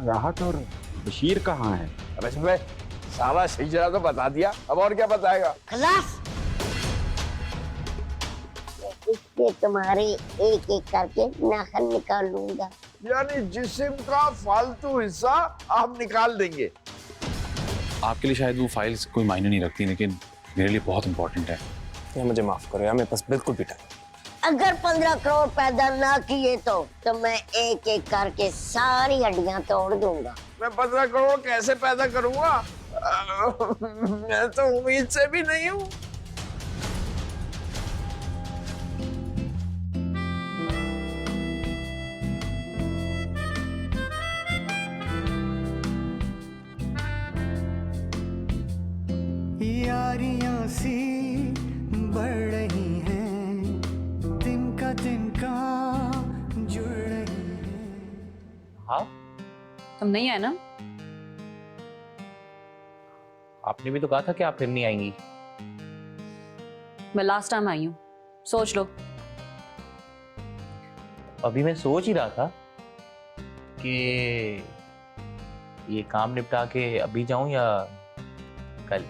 राहत और बशीर कहाँ है? अबे सारा सिलसिला तो बता दिया, अब और क्या बताएगा? खलास। इसके तुम्हारे एक एक करके नाखून निकाल लूंगा। यानी जिस्म का फालतू हिस्सा आप निकाल देंगे? आपके लिए शायद वो फाइल्स कोई मायने नहीं रखती, लेकिन मेरे लिए बहुत इंपॉर्टेंट है। ये मुझे माफ करो यार, मेरे पास बिल्कुल भी टाइम। अगर 15 करोड़ पैदा ना किए तो मैं एक एक करके सारी हड्डियां तोड़ दूंगा। मैं 15 करोड़ कैसे पैदा करूंगा? मैं तो उम्मीद से भी नहीं हूँ। यारियां सी बढ़ रही हैं, दिन का जुड़ रही हैं। हाँ, तुम नहीं आए ना? आपने भी तो कहा था कि आप फिर नहीं आएंगी। मैं लास्ट टाइम आई हूँ, सोच लो। अभी मैं सोच ही रहा था कि ये काम निपटा के अभी जाऊं या कल।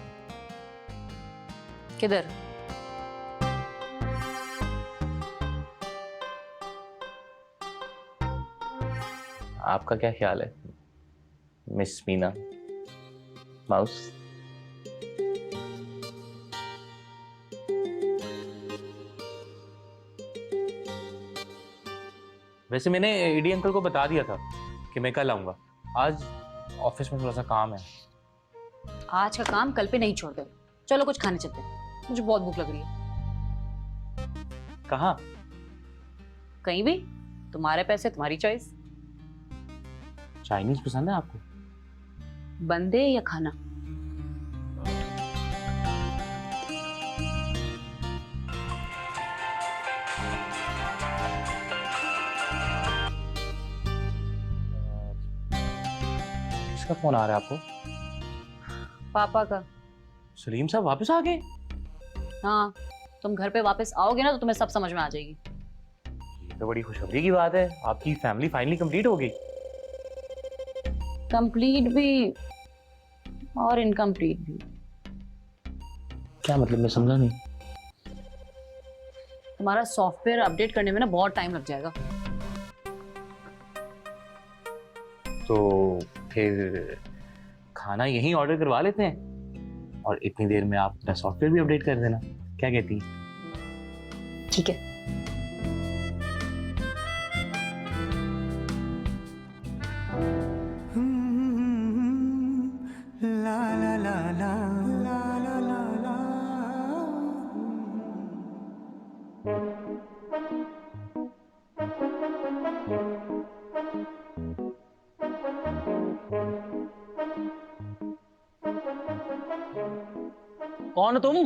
किधर? आपका क्या ख्याल है मिस मीना माउस? वैसे मैंने ईडी अंकल को बता दिया था कि मैं कल आऊंगा। आज ऑफिस में थोड़ा सा काम है। आज का काम कल पे नहीं छोड़ते। चलो कुछ खाने चलते हैं, मुझे बहुत भूख लग रही है। कहाँ? कहीं भी, तुम्हारे पैसे तुम्हारी चॉइस। चाइनीज पसंद है आपको? बंदे या खाना? किसका फोन आ रहा है आपको? पापा का। सलीम साहब वापस आ गए? हाँ, तुम घर पे वापस आओगे ना तो तुम्हें सब समझ में आ जाएगी। ये तो बड़ी खुशखबरी की बात है, आपकी फैमिली फाइनली कंप्लीट हो गई। कंप्लीट भी और इनकम्प्लीट भी। क्या मतलब? मैं समझा नहीं। तुम्हारा सॉफ्टवेयर अपडेट करने में ना बहुत टाइम लग जाएगा। तो फिर खाना यहीं ऑर्डर करवा लेते हैं और इतनी देर में आप अपना सॉफ्टवेयर भी अपडेट कर देना। क्या कहती हैं? ठीक है। ला ला ला ला ला ला ला ला। कौन हो तुम?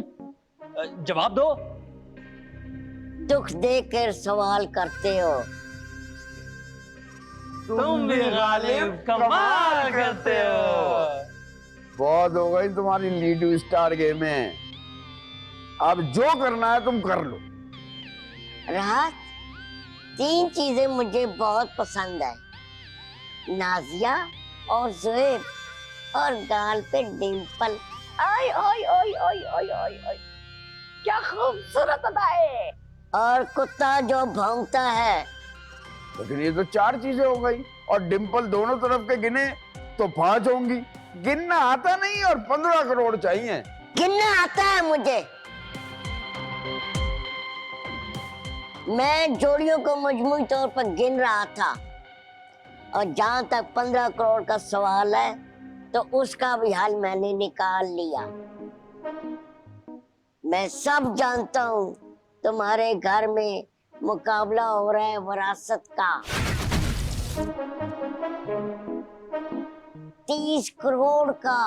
जवाब दो। दुख देकर सवाल करते हो। तुम भी गालिब कमाल करते हो। बहुत हो गई तुम्हारी लीड स्टार गेम में। अब जो करना है तुम कर लो। राहत, 3 चीजें मुझे बहुत पसंद है, नाजिया और जुएब और गाल पे डिंपल। आय आय आय आय आय आय आय, क्या खूबसूरत अदा है। और कुत्ता जो भौंकता है। लेकिन ये तो 4 चीजें हो गई और डिंपल दोनों तरफ के गिने तो 5 होंगी। गिनना आता नहीं और 15 करोड़ चाहिए। गिनना आता है मुझे। मैं जोड़ियों को मजमूई तौर पर गिन रहा था और जहां तक 15 करोड़ का सवाल है तो उसका भी हल मैंने निकाल लिया। मैं सब जानता हूं तुम्हारे घर में मुकाबला हो रहा है विरासत का। 30 करोड़ का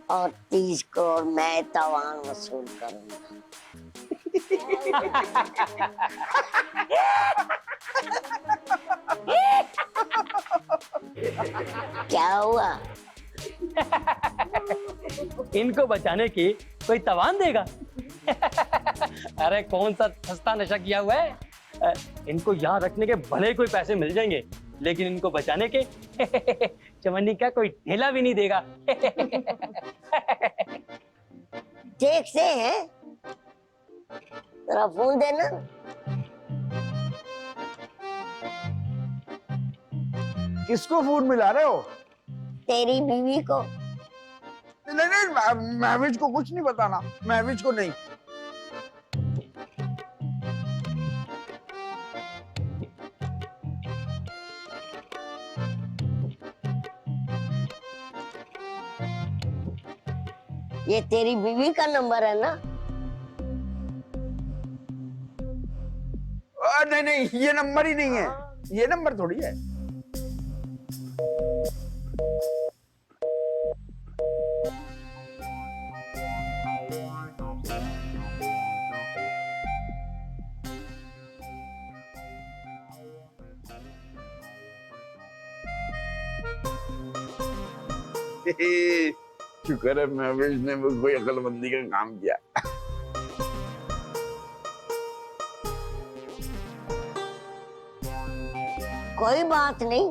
और 30 करोड़ मैं तावान वसूल करूंगा। क्या हुआ? इनको बचाने की कोई तवान देगा? अरे कौन सा सस्ता नशा किया हुआ है? इनको यहाँ रखने के भले कोई पैसे मिल जाएंगे, लेकिन इनको बचाने के चमन्नी का कोई ढेला भी नहीं देगा। ठीक से है, तेरा फोन देना। किसको फोन मिला रहे हो? तेरी बीवी को। नहीं नहीं, महविज को कुछ नहीं बताना, महविज को नहीं। ये तेरी बीवी का नंबर है ना? नहीं नहीं, ये नंबर ही नहीं है, ये नंबर थोड़ी है। शुक्र है महविज ने मुझको अकलमंदी का काम किया। कोई बात नहीं,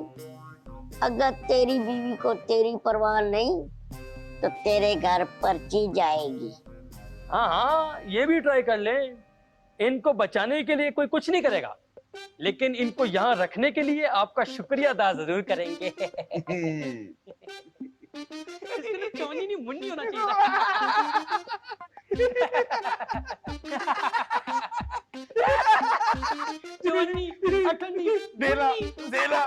अगर तेरी बीवी को तेरी परवाह नहीं तो तेरे घर पर्ची जाएगी। हाँ हाँ, ये भी ट्राई कर ले। इनको बचाने के लिए कोई कुछ नहीं करेगा, लेकिन इनको यहाँ रखने के लिए आपका शुक्रिया अदा जरूर करेंगे। चौनी नहीं मुन्नी होना चाहिए। चौनी, अठन्नी, देला, देला।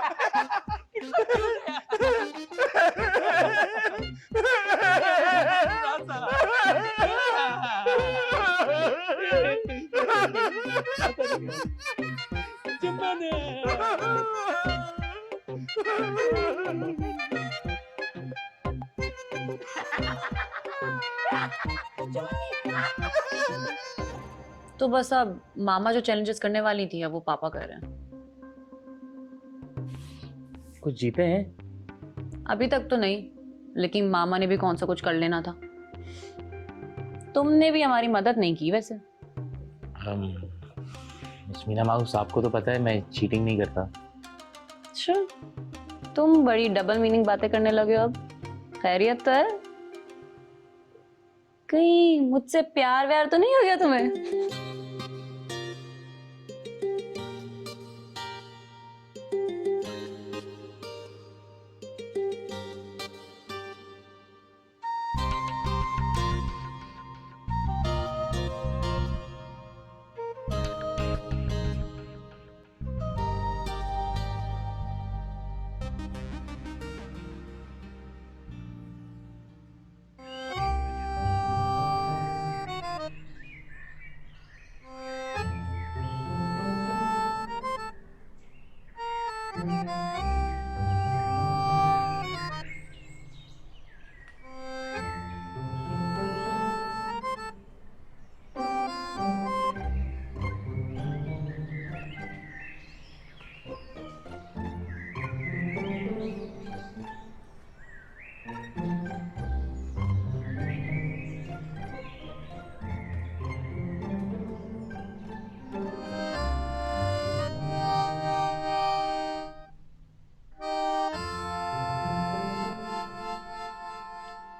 तो बस अब मामा जो चैलेंजेस करने वाली थी अब वो पापा कर रहे हैं। कुछ जीते हैं? अभी तक तो नहीं, लेकिन मामा ने भी कौन सा कुछ कर लेना था। तुमने भी हमारी मदद नहीं की वैसे। मिस मीना माउस, आपको तो पता है मैं चीटिंग नहीं करता। अच्छा, तुम बड़ी डबल मीनिंग बातें करने लगे हो अब। खैरियत तो है? कहीं मुझसे प्यार व्यार तो नहीं हो गया तुम्हें?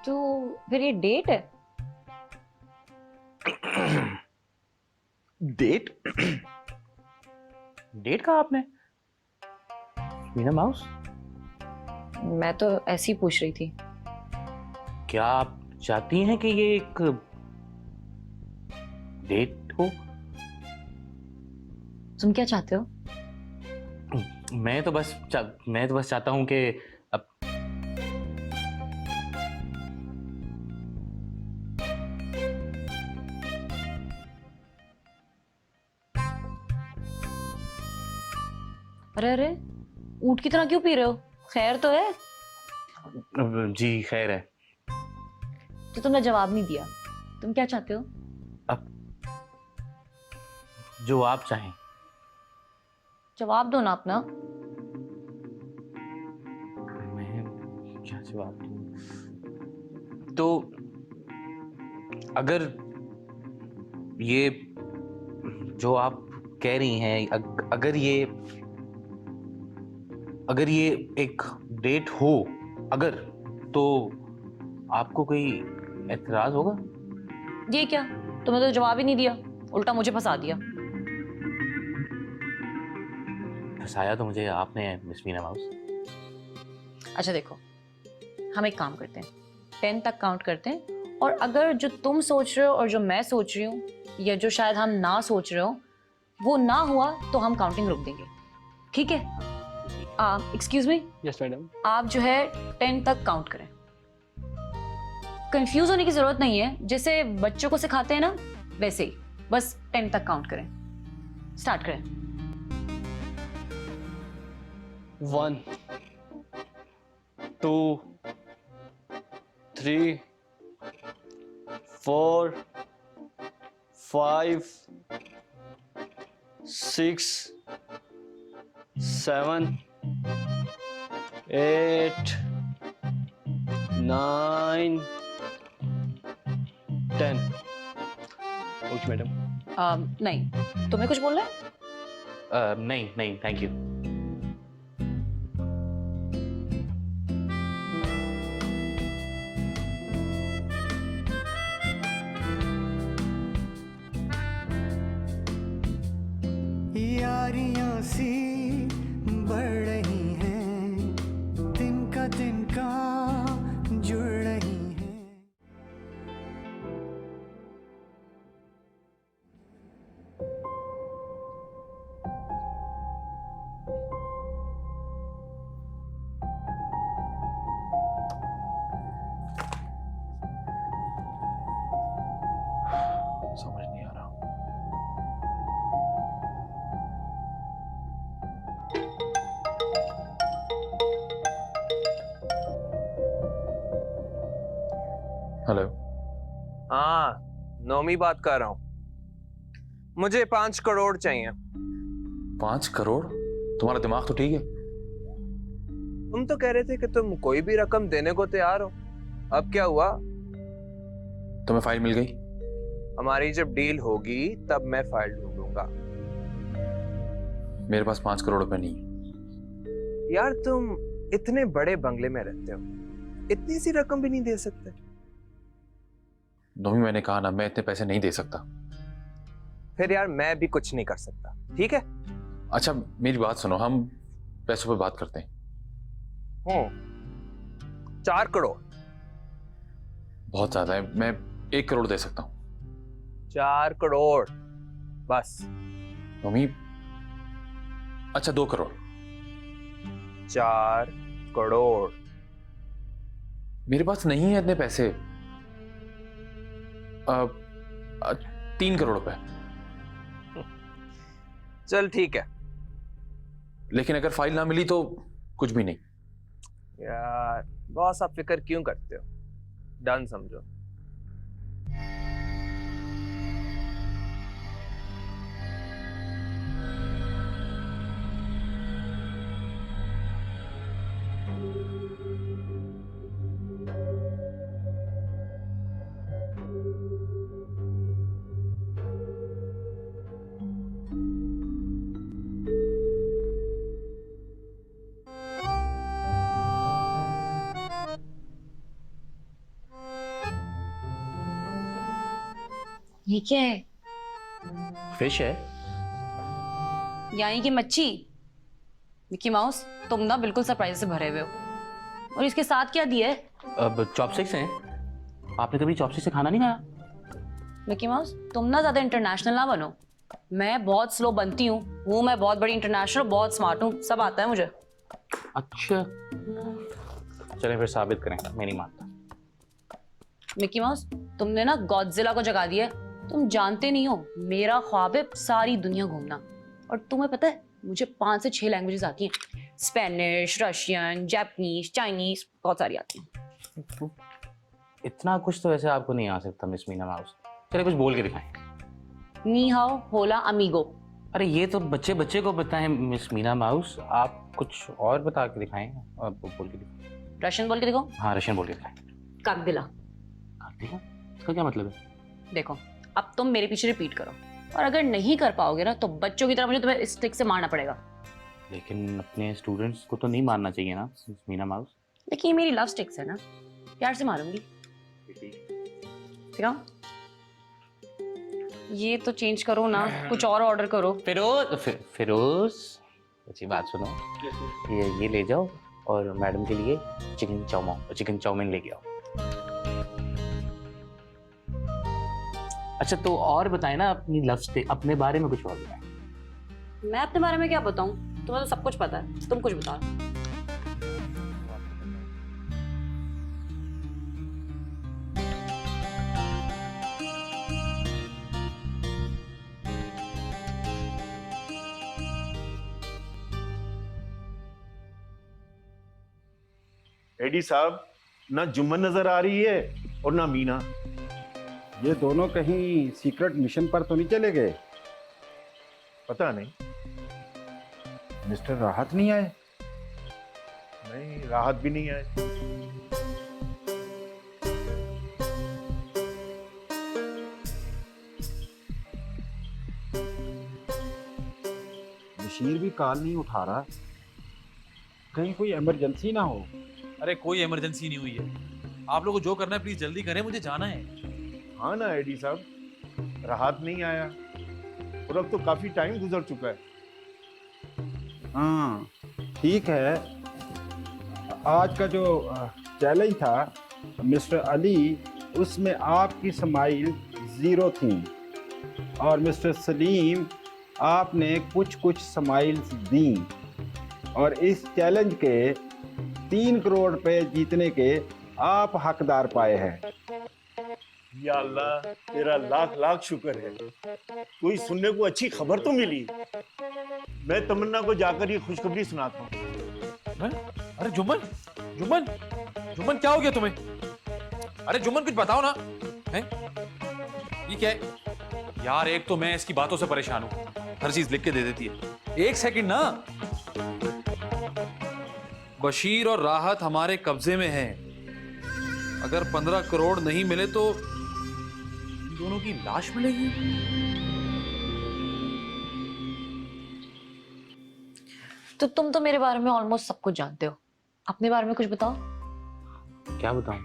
तो फिर ये डेट है? डेट? डेट कहा आपने मीना माउस? मैं तो ऐसी पूछ रही थी। क्या आप चाहती हैं कि ये एक डेट हो? तुम क्या चाहते हो? मैं तो बस चाहता हूं कि अब अरे अरे, ऊंट की तरह क्यों पी रहे हो? खैर तो है? जी खैर है। तो तुमने जवाब नहीं दिया। तुम क्या चाहते हो? अब जो आप चाहें। जवाब दो ना अपना। मैं क्या जवाब दूं? तो अगर ये जो आप कह रही हैं, अगर ये एक डेट हो, अगर, तो आपको कोई एतराज होगा? ये क्या, तुम्हें तो जवाब ही नहीं दिया, उल्टा मुझे फंसा दिया। फंसाया तो मुझे आपने, मिस मीना माउस। अच्छा देखो, हम एक काम करते हैं, 10 तक काउंट करते हैं, और अगर जो तुम सोच रहे हो और जो मैं सोच रही हूँ, या जो शायद हम ना सोच रहे हो, वो ना हुआ तो हम काउंटिंग रोक देंगे, ठीक है? Excuse me, yes madam. आप जो है 10 तक काउंट करें। कंफ्यूज होने की जरूरत नहीं है, जैसे बच्चों को सिखाते हैं ना वैसे ही, बस 10 तक काउंट करें। स्टार्ट करें। 1 2 3 4 5 6 7 8 9 10। Okay madam. नहीं, तुम्हें कुछ बोलना है? नहीं नहीं, थैंक यू। यारियां सी बढ़ रही हैं, तिनका तिनका जुड़ रही हैं। समझ नहीं आ रहा। हेलो। हाँ, नौमी बात कर रहा हूँ। मुझे 5 करोड़ चाहिए। 5 करोड़? तुम्हारा दिमाग तो ठीक है। तुम तो कह रहे थे कि तुम कोई भी रकम देने को तैयार हो, अब क्या हुआ? तुम्हें फाइल मिल गई? हमारी जब डील होगी तब मैं फाइल ढूंढूंगा। मेरे पास 5 करोड़ रुपए नहीं है। यार तुम इतने बड़े बंगले में रहते हो, इतनी सी रकम भी नहीं दे सकते? नोमी, मैंने कहा ना, मैं इतने पैसे नहीं दे सकता। फिर यार मैं भी कुछ नहीं कर सकता, ठीक है? अच्छा मेरी बात सुनो, हम पैसों पे बात करते हैं। 4 करोड़। बहुत ज्यादा है, मैं 1 करोड़ दे सकता हूँ। 4 करोड़ बस। नोमी, अच्छा 2 करोड़। 4 करोड़। मेरे पास नहीं है इतने पैसे। 3 करोड़ रुपए। चल ठीक है। लेकिन अगर फाइल ना मिली तो कुछ भी नहीं। यार बॉस, आप फिक्र क्यों करते हो? डन समझो। ये क्या है? फिश है। यानी कि मच्छी। मिकी माउस, तुम ना बिल्कुल सरप्राइज से भरे हुए हो। और इसके साथ क्या दिया है? अब चॉपस्टिक्स हैं। आपने कभी चॉपस्टिक से खाना नहीं खाया? मिकी माउस, तुम ना ज्यादा इंटरनेशनल ना बनो। मैं बहुत स्लो बनती हूँ, मैं बहुत बड़ी इंटरनेशनल, बहुत स्मार्ट हूँ, सब आता है मुझे। अच्छा, चलें फिर साबित करें, मैं नहीं मानता। मिकी माउस, तुमने ना गॉडजिला को जगा दिया है। तुम जानते नहीं हो, मेरा ख्वाब है सारी दुनिया घूमना। और तुम्हें पता है, मुझे 5 से 6 लैंग्वेजेस आती हैं। स्पेनिश, रशियन, जापानीज, चाइनीज, बहुत सारी आती हैं। इतना कुछ तो वैसे आपको नहीं आ सकता मिस मीना माउस। चलिए कुछ बोल के दिखाएं। नी हाओ, होला, अमीगो। अरे ये तो बच्चे बच्चे को पता है मिस मीना माउस, आप कुछ और बता के दिखाएं। बोल के दिखाएं। रशियन बोल के देखो। हाँ, रशियन बोल के दिखाएं। कागदिला। कागदिला? इसका क्या मतलब है? देखो, अब तुम मेरे पीछे रिपीट करो, और अगर नहीं कर पाओगे ना तो बच्चों की तरह मुझे तुम्हें स्टिक से मारना पड़ेगा। लेकिन अपने स्टूडेंट्स को तो नहीं मारना चाहिए ना मीना माउस। लेकिन ये मेरी लव स्टिक्स है ना, प्यार से मारूंगी। दिखाओ, ये तो चेंज करो ना, कुछ और ऑर्डर करो। फिरोज अच्छी बात सुनो, ये ले जाओ और मैडम के लिए चिकन चाउमीन लेके आओ। अच्छा तो और बताए ना अपनी लव स्टिक, अपने बारे में कुछ और बताएं। मैं अपने बारे में क्या बताऊं, तुम्हें तो सब कुछ पता है, तुम कुछ बताओ। एडी साहब, ना जुम्मन नजर आ रही है और ना मीना। ये दोनों कहीं सीक्रेट मिशन पर तो नहीं चले गए? पता नहीं। मिस्टर राहत नहीं आए? नहीं, राहत भी नहीं आए। बशीर भी कॉल नहीं उठा रहा, कहीं कोई इमरजेंसी ना हो। अरे कोई इमरजेंसी नहीं हुई है, आप लोगों को जो करना है प्लीज जल्दी करें, मुझे जाना है। हाँ ना एडी साहब, राहत नहीं आया और अब तो काफी टाइम गुजर चुका है। हाँ ठीक है, आज का जो चैलेंज था मिस्टर अली, उसमें आपकी स्माइल 0 थी और मिस्टर सलीम आपने कुछ स्माइल्स दी और इस चैलेंज के 3 करोड़ रुपए जीतने के आप हकदार पाए हैं। या अल्लाह, तेरा लाख लाख शुक्र है, कोई सुनने को अच्छी खबर तो मिली। मैं तमन्ना को जाकर ये खुशखबरी सुनाता हूँ। अरे जुम्मन जुम्मन जुम्मन क्या हो गया तुम्हें? अरे जुम्मन कुछ बताओ ना, हैं? ये क्या है यार? एक तो मैं इसकी बातों से परेशान हूँ, हर चीज लिख के दे देती है। एक सेकंड ना, बशीर और राहत हमारे कब्जे में हैं। अगर 15 करोड़ नहीं मिले तो इन दोनों की लाश मिलेगी। तो तुम तो मेरे बारे में ऑलमोस्ट सब कुछ जानते हो, अपने बारे में कुछ बताओ। क्या बताऊं?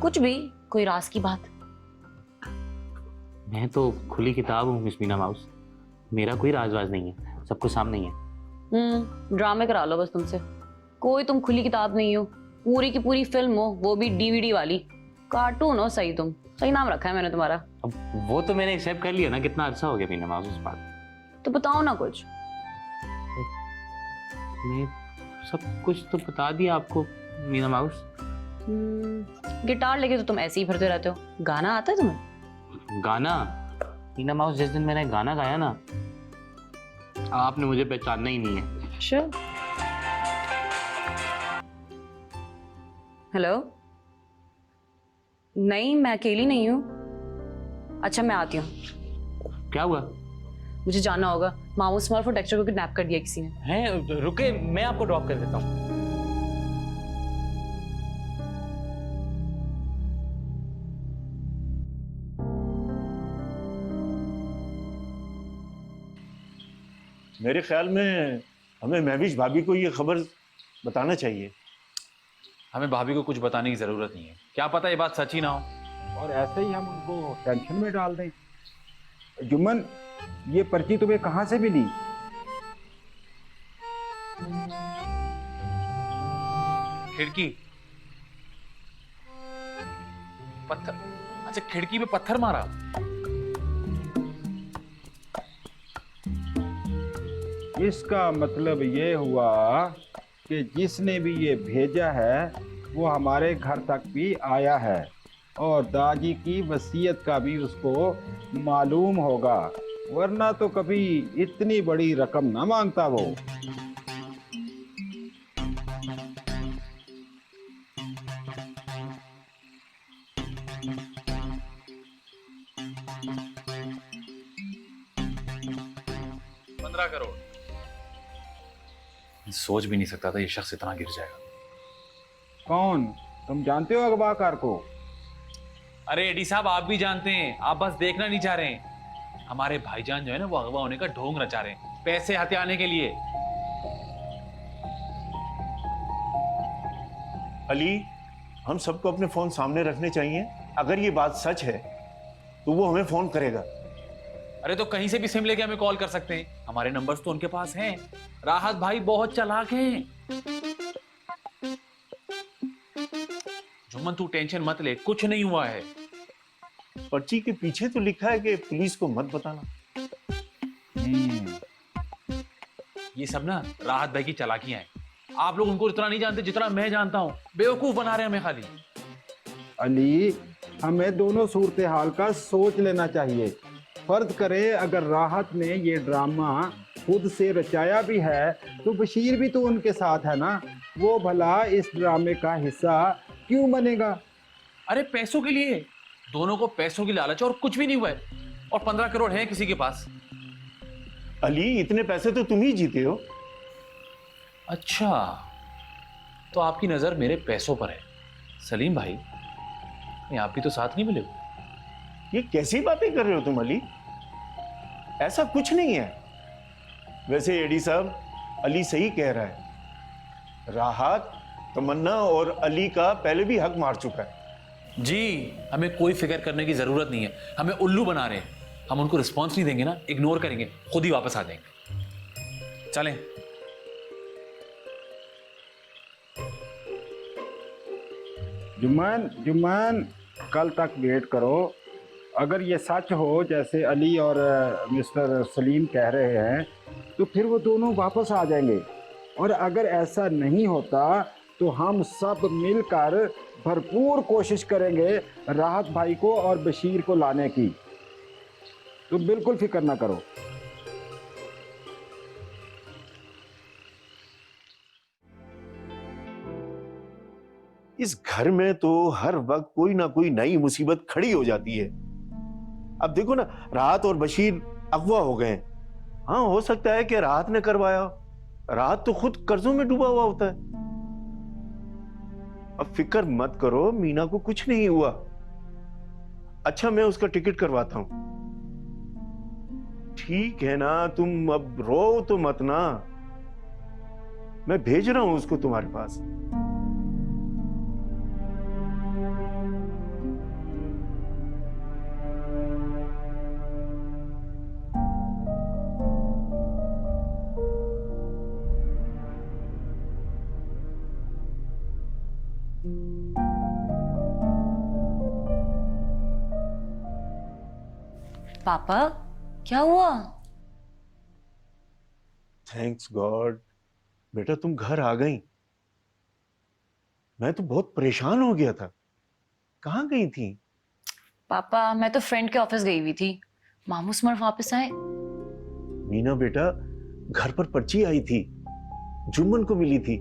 कुछ भी, कोई राज की बात। मैं तो खुली किताब हूँ मिस मीना माउस, मेरा कोई राज नहीं है, सब कुछ सामने ही है। ड्रामे करा लो बस तुमसे, कोई तुम खुली किताब नहीं हो, पूरी की पूरी फिल्म हो, वो भी DVD वाली। कार्टून हो सही, तुम सही नाम रखा है मैंने तुम्हारा। अब वो तो मैंने एक्सेप्ट कर लिया ना, कितना अच्छा हो गया मीना माउस उस बात। तो बताओ ना कुछ। मैं सब कुछ तो बता दिया आपको मीना माउस। गिटार लेके तो तुम ऐसे ही फिरते रहते हो, गाना आता है तुम्हें? गाना? मीना माउस, जिस दिन मैंने गाना गाया ना, आपने मुझे पहचानना ही नहीं है। श्योर। हेलो? नहीं, मैं अकेली नहीं हूँ। अच्छा मैं आती हूँ। क्या हुआ? मुझे जाना होगा, मामू स्मॉर्फ और डेक्स्टर को किडनैप कर दिया किसी ने। हैं? रुके, मैं आपको ड्रॉप कर देता हूँ। मेरे ख्याल में हमें महविश भाभी को ये खबर बताना चाहिए। हमें भाभी को कुछ बताने की जरूरत नहीं है, क्या पता ये बात सच ही ना हो और ऐसे ही हम उनको टेंशन में डाल दें। जुम्मन, ये पर्ची तुम्हें कहाँ से मिली? खिड़की, पत्थर। अच्छा, खिड़की पे पत्थर मारा। इसका मतलब ये हुआ कि जिसने भी ये भेजा है वो हमारे घर तक भी आया है और दादी की वसीयत का भी उसको मालूम होगा, वरना तो कभी इतनी बड़ी रकम ना मांगता वो। करोड़ सोच भी नहीं सकता था ये शख्स इतना गिर जाएगा। कौन? तुम जानते हो अगवाकार को? अरे एडी साहब, आप भी जानते हैं, आप बस देखना नहीं चाह रहे हैं। हमारे भाईजान जो है ना, वो अगवा होने का ढोंग रचा रहे हैं पैसे हथियाने के लिए। अली, हम सबको अपने फोन सामने रखने चाहिए। अगर ये बात सच है तो वो हमें फोन करेगा। अरे तो कहीं से भी सिम लेके हमें कॉल कर सकते हैं, हमारे नंबर्स तो उनके पास हैं। राहत भाई बहुत चालाक हैं। जुम्मन तू टेंशन मत ले, कुछ नहीं हुआ है। पर्ची के पीछे तो लिखा है कि पुलिस को मत बताना। ये सब ना राहत भाई की चालाकियां हैं। आप लोग उनको इतना नहीं जानते जितना मैं जानता हूं। बेवकूफ बना रहे हैं हमें खाली। अली, हमें दोनों सूरत हाल का सोच लेना चाहिए। फर्ज करें अगर राहत ने ये ड्रामा खुद से रचाया भी है तो बशीर भी तो उनके साथ है ना। वो भला इस ड्रामे का हिस्सा क्यों बनेगा? अरे पैसों के लिए, दोनों को पैसों की लालच और कुछ भी नहीं हुआ है। और 15 करोड़ है किसी के पास। अली, इतने पैसे तो तुम ही जीते हो। अच्छा, तो आपकी नजर मेरे पैसों पर है। सलीम भाई, नहीं आप भी तो साथ नहीं मिले हो। ये कैसी बातें कर रहे हो तुम अली? ऐसा कुछ नहीं है। वैसे एडी साहब, अली सही कह रहा है। राहत, तमन्ना और अली का पहले भी हक मार चुका है। जी, हमें कोई फिक्र करने की जरूरत नहीं है। हमें उल्लू बना रहे हैं। हम उनको रिस्पॉन्स नहीं देंगे ना, इग्नोर करेंगे, खुद ही वापस आ जाएंगे। चलें। जुम्मन, जुम्मन, कल तक वेट करो। अगर ये सच हो जैसे अली और मिस्टर सलीम कह रहे हैं तो फिर वो दोनों वापस आ जाएंगे। और अगर ऐसा नहीं होता तो हम सब मिलकर भरपूर कोशिश करेंगे राहत भाई को और बशीर को लाने की। तो बिल्कुल फिक्र ना करो। इस घर में तो हर वक्त कोई ना कोई नई मुसीबत खड़ी हो जाती है। अब देखो ना, राहत और बशीर अगवा हो गए। हाँ, हो सकता है कि राहत ने करवाया। राहत तो खुद कर्जों में डूबा हुआ होता है। अब फिक्र मत करो, मीना को कुछ नहीं हुआ। अच्छा, मैं उसका टिकट करवाता हूं। ठीक है ना, तुम अब रो तो मत ना। मैं भेज रहा हूं उसको तुम्हारे पास। पापा, क्या हुआ? थैंक्स गॉड, बेटा तुम घर आ गई। मैं तो बहुत परेशान हो गया था। कहाँ गई थी? पापा, मैं तो फ्रेंड के ऑफिस गई हुई थी। मामू स्मर्फ वापस आए। मीना बेटा, घर पर पर्ची आई थी, जुम्मन को मिली थी।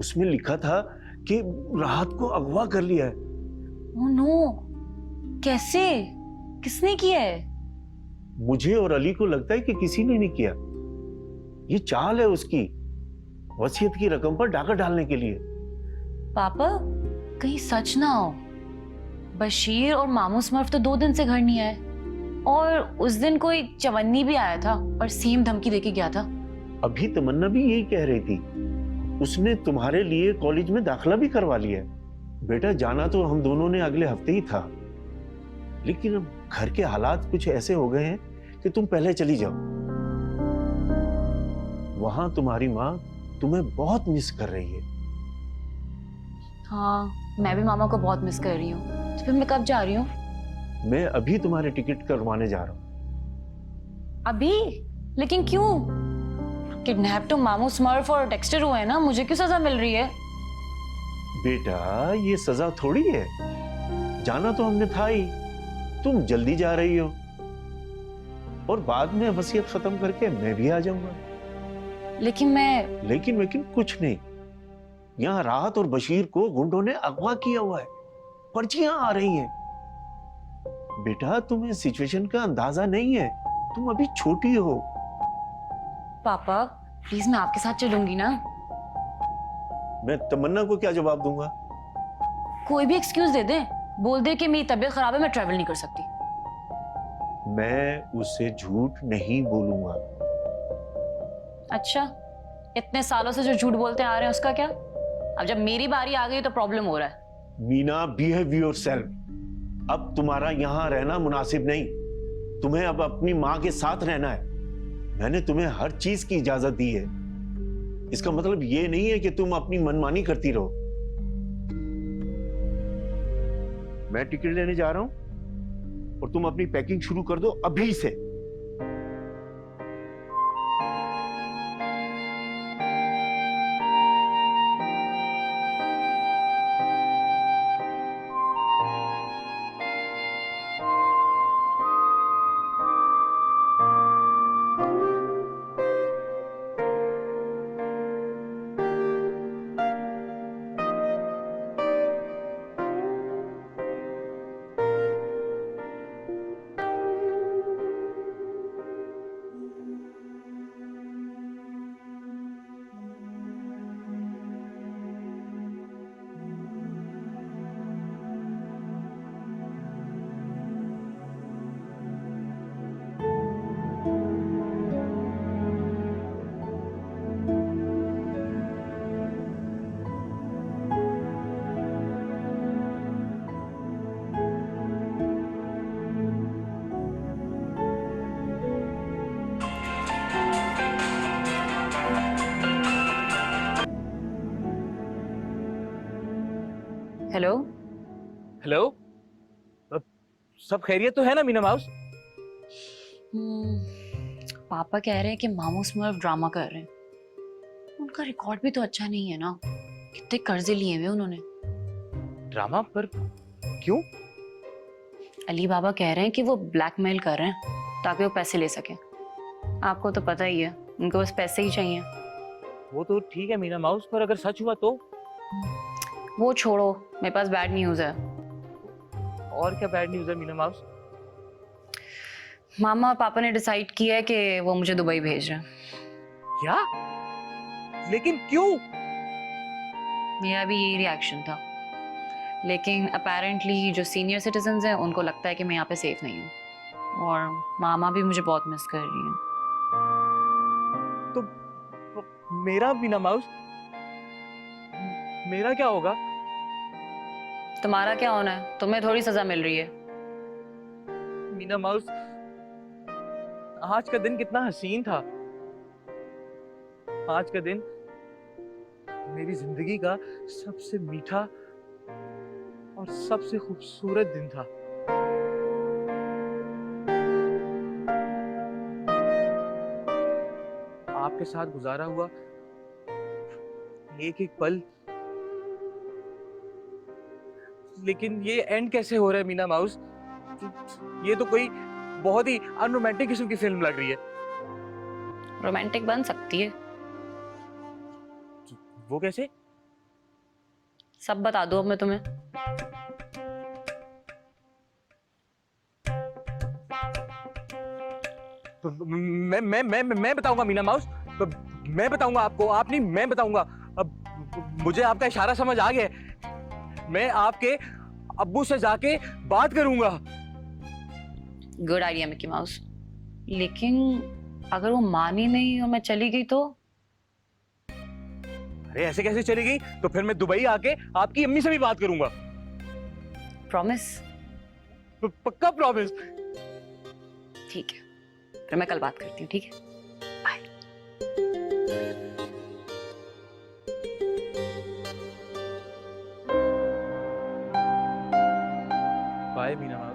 उसमें लिखा था कि राहत को अगवा कर लिया है। ओह नो, कैसे? किसने किया है? मुझे और अली को लगता है कि किसी ने नहीं किया। ये चाल है उसकी, वसीयत की रकम पर डाका डालने के लिए। पापा, कहीं सच ना हो। बशीर और मामू स्मर्फ तो 2 दिन से घर नहीं आए। और उस दिन कोई चवन्नी भी आया था और सेम धमकी देके गया था। अभी तमन्ना भी यही कह रही थी। उसने तुम्हारे लिए कॉलेज में दाखिला भी करवा लिया है। बेटा, जाना तो हम दोनों ने अगले हफ्ते ही था, लेकिन अब घर के हालात कुछ ऐसे हो गए हैं कि तुम पहले चली जाओ। वहां तुम्हारी माँ तुम्हें बहुत मिस कर रही है। हाँ, मैं भी मामा को बहुत मिस कर रही हूँ। तो फिर मैं कब जा रही हूँ? मैं अभी तुम्हारे टिकट करवाने जा रहा हूँ। अभी? लेकिन क्यों? किडनैप तो मामू स्मर्फ और डेक्स्टर हुए हैं ना, मुझे क्यों सजा मिल रही है? बेटा, ये सजा थोड़ी है। जाना तो हमने था ही। तुम जल्दी जा रही हो और बाद में वसीयत खत्म करके मैं भी आ जाऊंगा। लेकिन कुछ नहीं। यहाँ राहत और बशीर को गुंडों ने अगवा किया हुआ है। पर्चियां आ रही हैं। बेटा, तुम्हें सिचुएशन का अंदाजा नहीं है। तुम अभी छोटी हो। पापा, प्लीज मैं आपके साथ चलूंगी ना। मैं तमन्ना को क्या जवाब दूंगा? कोई भी एक्सक्यूज दे दे, बोल दे कि मेरी तबीयत खराब है, मैं ट्रैवल नहीं कर सकती। मैं उससे झूठ नहीं बोलूंगा। अच्छा, इतने सालों से जो झूठ बोलते आ रहे हैं उसका क्या? अब जब मेरी बारी आ गई तो प्रॉब्लम हो रहा है। Meena, behave yourself. अब तुम्हारा यहाँ रहना मुनासिब नहीं। तुम्हें अब अपनी माँ के साथ रहना है। मैंने तुम्हें हर चीज की इजाजत दी है। इसका मतलब ये नहीं है कि तुम अपनी मनमानी करती रहो। मैं टिकट लेने जा रहा हूं और तुम अपनी पैकिंग शुरू कर दो अभी से। हेलो। हेलो, सब खैरियत तो है ना मीना माउस? पापा कह रहे हैं कि मामू स्मर्फ ड्रामा कर रहे हैं। उनका रिकॉर्ड भी तो अच्छा नहीं है ना, कितने कर्जे लिए हुए उन्होंने। ड्रामा पर क्यों? अली बाबा कह रहे हैं कि वो ब्लैकमेल कर रहे हैं ताकि वो पैसे ले सके। आपको तो पता ही है, उनको बस पैसे ही चाहिए। वो तो ठीक है मीना माउस, पर अगर सच हुआ तो? वो छोड़ो, मेरे पास बैड न्यूज़ है। और क्या बैड न्यूज़ है मीना माउस? मामा और पापा ने डिसाइड किया है कि वो मुझे दुबई भेज रहे हैं। क्या? लेकिन क्यों? मेरा भी यही रिएक्शन था, लेकिन अपेरेंटली जो सीनियर सिटीजन्स हैं उनको लगता है कि मैं यहाँ पे सेफ नहीं हूँ, और मामा भी मुझे बहुत मिस कर रही हैं। तो मेरा मीना माउस, मेरा क्या होगा? तुम्हारा क्या होना है? तुम्हें थोड़ी सजा मिल रही है। मीना माउस, आज का दिन कितना हसीन था। आज का दिन मेरी जिंदगी का सबसे मीठा और सबसे खूबसूरत दिन था। आपके साथ गुजारा हुआ एक एक पल, लेकिन ये एंड कैसे हो रहा है मीना माउस? ये तो कोई बहुत ही अनरोमांटिक किस्म की फिल्म लग रही है। रोमांटिक बन सकती है। वो कैसे? सब बता दो अब मैं तुम्हें। तो मैं बताऊंगा मीना माउस, तो मैं बताऊंगा आपको। आप नहीं, मैं बताऊंगा। अब मुझे आपका इशारा समझ आ गया है। मैं आपके अब्बू से जाके बात करूंगा। गुड आइडिया मिकी माउस, लेकिन अगर वो मानी नहीं और मैं चली गई तो? अरे ऐसे कैसे चली गई? तो फिर मैं दुबई आके आपकी अम्मी से भी बात करूंगा। प्रॉमिस? पक्का प्रॉमिस। ठीक है, फिर मैं कल बात करती हूँ। ठीक है, bye. Bye Meena mouse.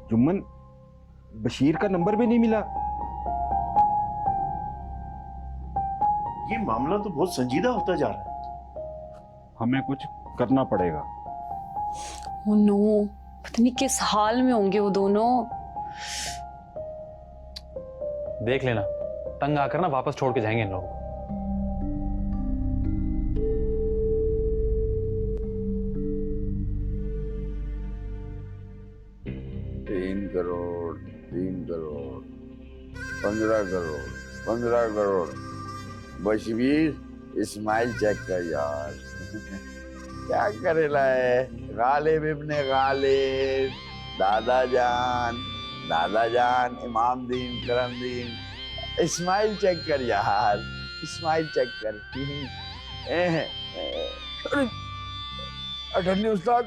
Jumman, Bashir का नंबर भी नहीं मिला। ये मामला तो बहुत संजीदा होता जा रहा है। हमें कुछ करना पड़ेगा। ओह नो, पता नहीं किस हाल में होंगे वो दोनों। देख लेना, तंग आकर ना वापस छोड़ के जाएंगे इन लोगों को। 3 करोड़ 3 करोड़ 15 करोड़ 15 करोड़। बशवीर इस्माइल चेक कर यार। क्या करेला है गालिब इब्ने गालिब, दादा जान इमामदीन करमदीन। इस्माइल चेक कर यार, इस्माइल चेक कर। अठन्नी उस्ताद,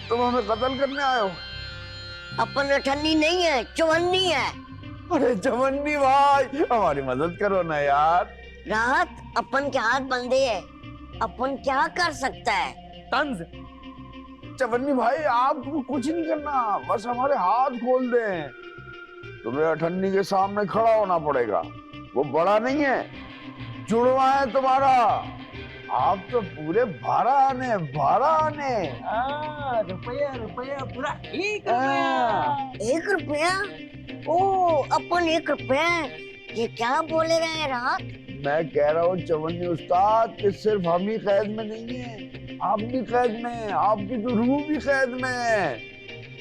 तुम हमें कत्ल करने आए हो? अपन अठन्नी नहीं है, चौवन्नी है। अरे चवन्नी भाई, हमारी मदद करो ना यार। राहत, अपन के हाथ बंधे है, अपन क्या कर सकता है? तंज। चवन्नी भाई, आपको कुछ नहीं करना, बस हमारे हाथ खोल दें। तुम्हें अठन्नी के सामने खड़ा होना पड़ेगा। वो बड़ा नहीं है, जुड़वा है तुम्हारा। आप तो पूरे 12 आने। रुपया पूरा 1 हाँ। 1 रुपया? ओ, अपन 1 रुपया? ये क्या बोले रहे हैं राहत? मैं कह रहा हूँ चवन्नी उस्ताद कि सिर्फ हम ही कैद में नहीं है, आप भी कैद में हैं, आपकी तो रूह भी कैद में है।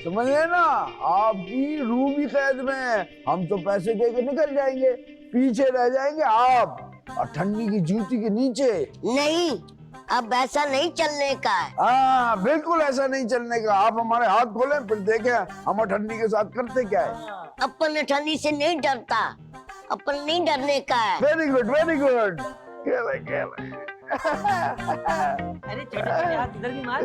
समझ गए ना, आपकी रूह भी कैद में है। हम तो पैसे दे के निकल जाएंगे, पीछे रह जाएंगे आप अठन्नी की जूती के नीचे। नहीं, अब ऐसा नहीं चलने का है। हाँ, बिल्कुल ऐसा नहीं चलने का। आप हमारे हाथ खोलें, फिर देखें हम अठन्नी के साथ करते क्या है। अपन अठन्नी से नहीं डरता, अपन नहीं डरने का है। Very good, very good. अरे छोटे हाथ इधर भी मार।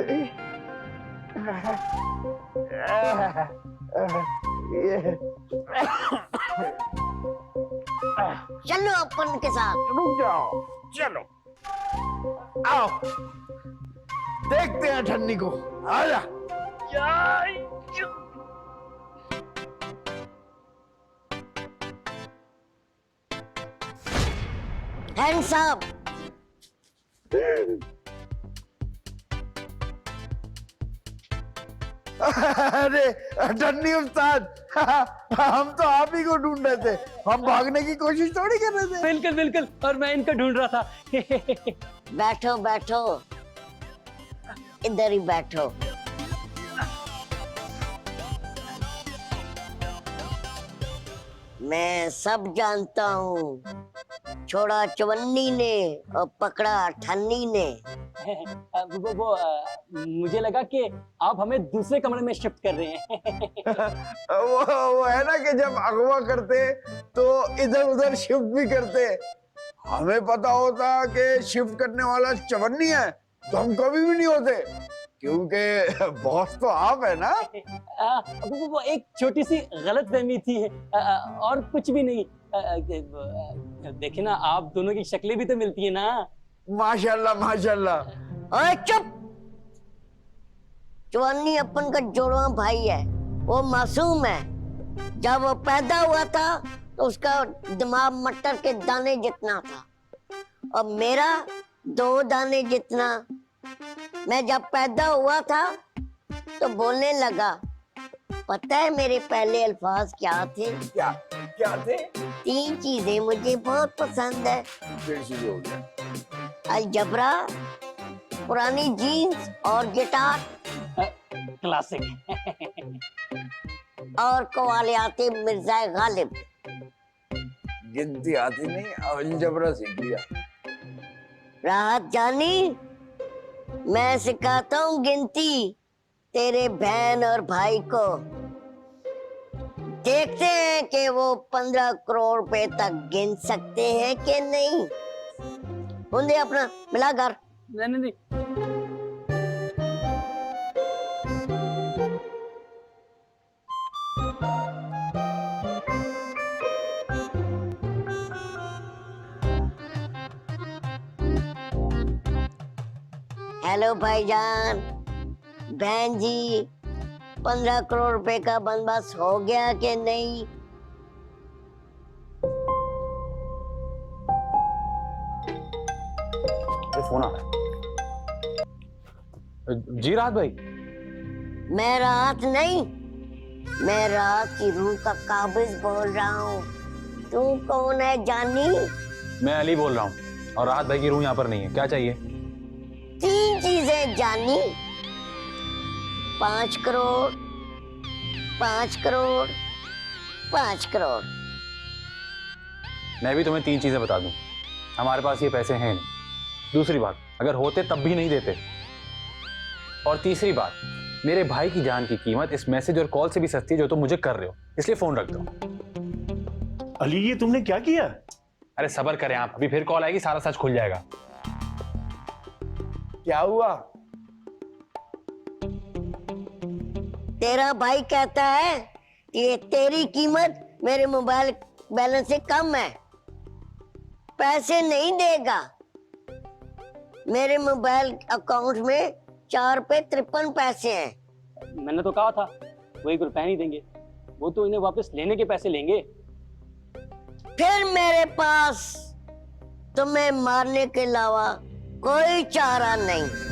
चलो अपन के साथ। रुक जाओ, चलो आओ, देखते हैं अठन्नी को। आजा। Hands up. अरे अठन्नी उस्ताद, हम तो आप ही को ढूंढ रहे थे, हम भागने की कोशिश थोड़ी कर रहे थे। बिल्कुल बिल्कुल, और मैं इनको ढूंढ रहा था। बैठो बैठो, इधर ही बैठो। मैं सब जानता हूँ, छोड़ा चवन्नी ने और पकड़ा अठन्नी ने। मुझे लगा कि आप हमें दूसरे कमरे में शिफ्ट कर रहे हैं। वो है ना कि जब अगवा करते तो इधर उधर शिफ्ट भी करते। हमें पता होता कि शिफ्ट करने वाला चवन्नी है तो हम कभी भी नहीं होते, क्योंकि बॉस तो आप है ना। वो एक छोटी सी गलतफहमी थी, और कुछ भी नहीं। देखिए ना, आप दोनों की शक्लें भी तो मिलती है ना। माशाल्लाह माशाल्लाह। ओए चुप! चवन्नी अपन का जोड़वा भाई है, वो मासूम है। जब वो पैदा हुआ था तो उसका दिमाग मटर के दाने जितना था, और मेरा 2 दाने जितना। मैं जब पैदा हुआ था तो बोलने लगा। पता है मेरे पहले अल्फाज क्या थे? क्या थे? 3 चीजें मुझे बहुत पसंद है। फिर शुरू हो गया। अलजबरा, पुरानी जीन्स और गिटार, क्लासिक। और कवालियाते मिर्जा गालिब। गिनती आती नहीं, अलजबरा सीख लिया। राहत जानी, मैं सिखाता हूँ गिनती तेरे बहन और भाई को। देखते हैं कि वो 15 करोड़ रुपए तक गिन सकते हैं कि नहीं। मुंडे अपना मिला घर। नहीं। हेलो भाईजान, बहन जी, 15 करोड़ रुपए का बंदोबस्त हो गया कि नहीं? फोन आ रहा है। जी राहत भाई, मैं राहत नहीं, मैं राहत की रूह का काबिज बोल रहा हूँ। तू कौन है जानी? मैं अली बोल रहा हूँ और राहत भाई की रूह यहाँ पर नहीं है। क्या चाहिए? 3 चीजें जानी। 5 करोड़, 5 करोड़, 5 करोड़। मैं भी तुम्हें 3 चीजें बता दूं। हमारे पास ये पैसे हैं नहीं। दूसरी बात, अगर होते तब भी नहीं देते। और तीसरी बात, मेरे भाई की जान की कीमत इस मैसेज और कॉल से भी सस्ती है जो तुम मुझे कर रहे हो, इसलिए फोन रख दो। अली ये तुमने क्या किया? अरे सब्र करें आप, अभी फिर कॉल आएगी, सारा सच खुल जाएगा। क्या हुआ? तेरा भाई कहता है कि ये तेरी कीमत मेरे मोबाइल बैलेंस से कम है, पैसे नहीं देगा। मेरे मोबाइल अकाउंट में 4 पे 53 पैसे हैं। मैंने तो कहा था वो 1 रुपया नहीं देंगे, वो तो इन्हें वापस लेने के पैसे लेंगे। फिर मेरे पास तुम्हें मारने के अलावा कोई चारा नहीं।